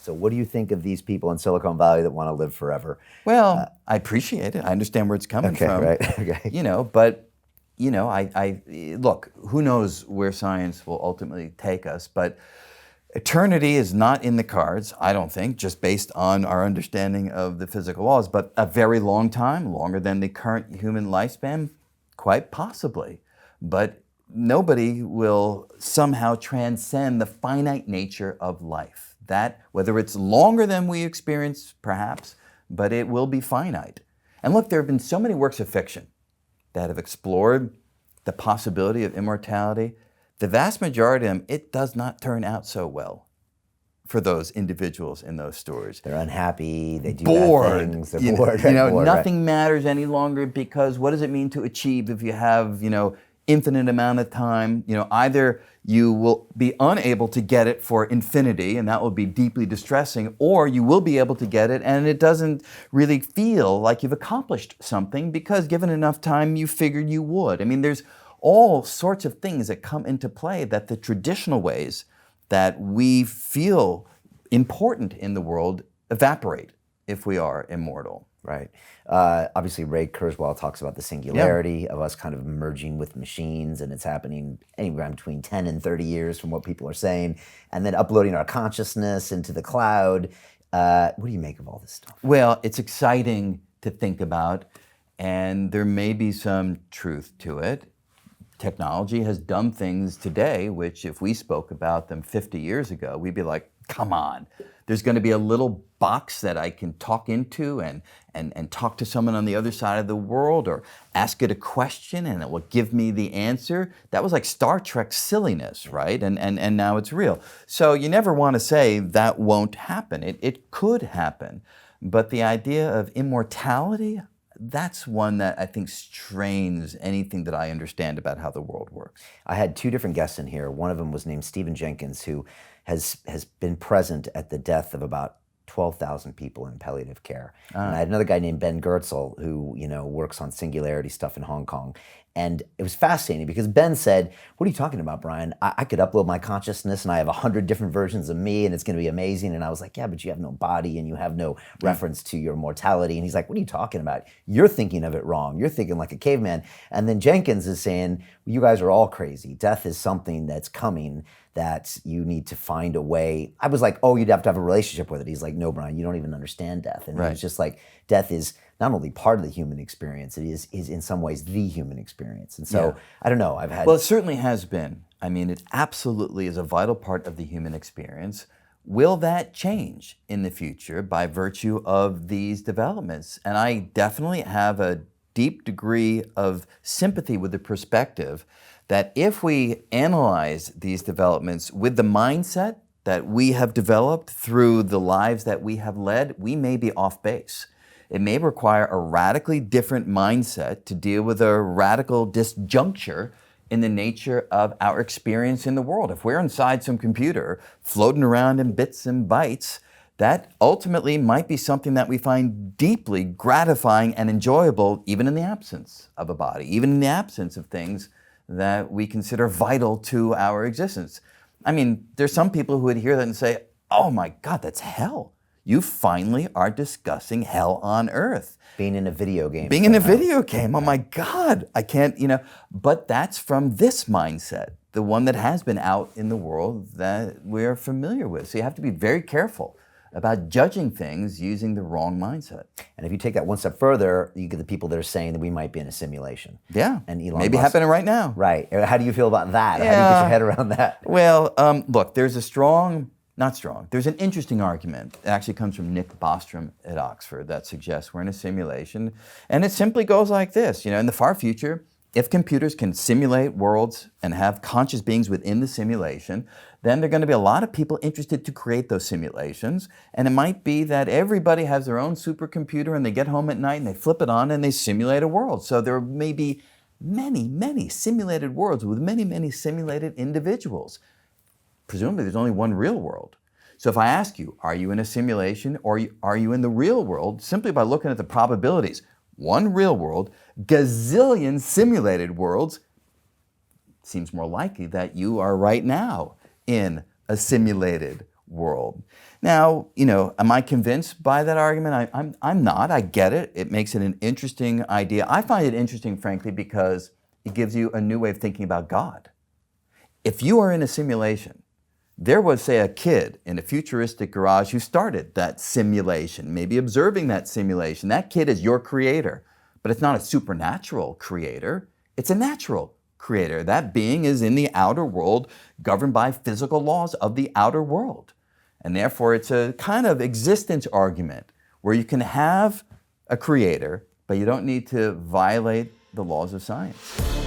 So what do you think of these people in Silicon Valley that want to live forever? Well, I appreciate it. I understand where it's coming from. Right. Okay. But I look, who knows where science will ultimately take us, but eternity is not in the cards, I don't think, just based on our understanding of the physical laws, but a very long time, longer than the current human lifespan, quite possibly. But nobody will somehow transcend the finite nature of life. That, whether it's longer than we experience, perhaps, but it will be finite. And look, there have been so many works of fiction that have explored the possibility of immortality. The vast majority of them, it does not turn out so well for those individuals in those stories. They're unhappy, they do bored. bad things, they're bored. Bored, nothing matters any longer, because what does it mean to achieve if you have, infinite amount of time? Either you will be unable to get it for infinity, and that will be deeply distressing, or you will be able to get it and it doesn't really feel like you've accomplished something because given enough time you figured you would. There's all sorts of things that come into play that the traditional ways that we feel important in the world evaporate if we are immortal. Right. Obviously, Ray Kurzweil talks about the singularity of us kind of merging with machines, and it's happening anywhere between 10 and 30 years from what people are saying, and then uploading our consciousness into the cloud. What do you make of all this stuff? Well, it's exciting to think about, and there may be some truth to it. Technology has done things today which, if we spoke about them 50 years ago, we'd be like, come on. There's going to be a little box that I can talk into and talk to someone on the other side of the world, or ask it a question and it will give me the answer. That was like Star Trek silliness, right? And now it's real. So you never want to say that won't happen. It could happen. But the idea of immortality, that's one that I think strains anything that I understand about how the world works. I had two different guests in here. One of them was named Stephen Jenkins, who has been present at the death of about 12,000 people in palliative care. And I had another guy named Ben Goertzel, who works on singularity stuff in Hong Kong. And it was fascinating because Ben said, what are you talking about, Brian? I could upload my consciousness and I have 100 different versions of me and it's going to be amazing. And I was like, yeah, but you have no body and you have no reference to your mortality. And he's like, what are you talking about? You're thinking of it wrong. You're thinking like a caveman. And then Jenkins is saying, you guys are all crazy. Death is something that's coming that you need to find a way. I was like, oh, you'd have to have a relationship with it. He's like, no, Brian, you don't even understand death. And it's just like, death is not only part of the human experience, it is in some ways the human experience. And so, I don't know, Well, it certainly has been. It absolutely is a vital part of the human experience. Will that change in the future by virtue of these developments? And I definitely have a deep degree of sympathy with the perspective that if we analyze these developments with the mindset that we have developed through the lives that we have led, we may be off base. It may require a radically different mindset to deal with a radical disjuncture in the nature of our experience in the world. If we're inside some computer floating around in bits and bytes, that ultimately might be something that we find deeply gratifying and enjoyable, even in the absence of a body, even in the absence of things that we consider vital to our existence. There's some people who would hear that and say, oh my God, that's hell. You finally are discussing hell on earth. Being in a video game. Being in a video game, oh my God, I can't, But that's from this mindset, the one that has been out in the world that we're familiar with. So you have to be very careful about judging things using the wrong mindset. And if you take that one step further, you get the people that are saying that we might be in a simulation. Yeah, and Elon maybe Musk, happening right now. Right. How do you feel about that? Yeah. How do you get your head around that? Well, look, there's an interesting argument. It actually comes from Nick Bostrom at Oxford that suggests we're in a simulation. And it simply goes like this. In the far future, if computers can simulate worlds and have conscious beings within the simulation, then there are going to be a lot of people interested to create those simulations. And it might be that everybody has their own supercomputer and they get home at night and they flip it on and they simulate a world. So there may be many, many simulated worlds with many, many simulated individuals. Presumably there's only one real world. So if I ask you, are you in a simulation or are you in the real world, simply by looking at the probabilities, one real world, gazillion simulated worlds, seems more likely that you are right now in a simulated world. Now, am I convinced by that argument? I'm not. I get it. It makes it an interesting idea. I find it interesting, frankly, because it gives you a new way of thinking about God. If you are in a simulation, there was, say, a kid in a futuristic garage who started that simulation, maybe observing that simulation. That kid is your creator, but it's not a supernatural creator. It's a natural creator. That being is in the outer world, governed by physical laws of the outer world. And therefore, it's a kind of existence argument where you can have a creator, but you don't need to violate the laws of science.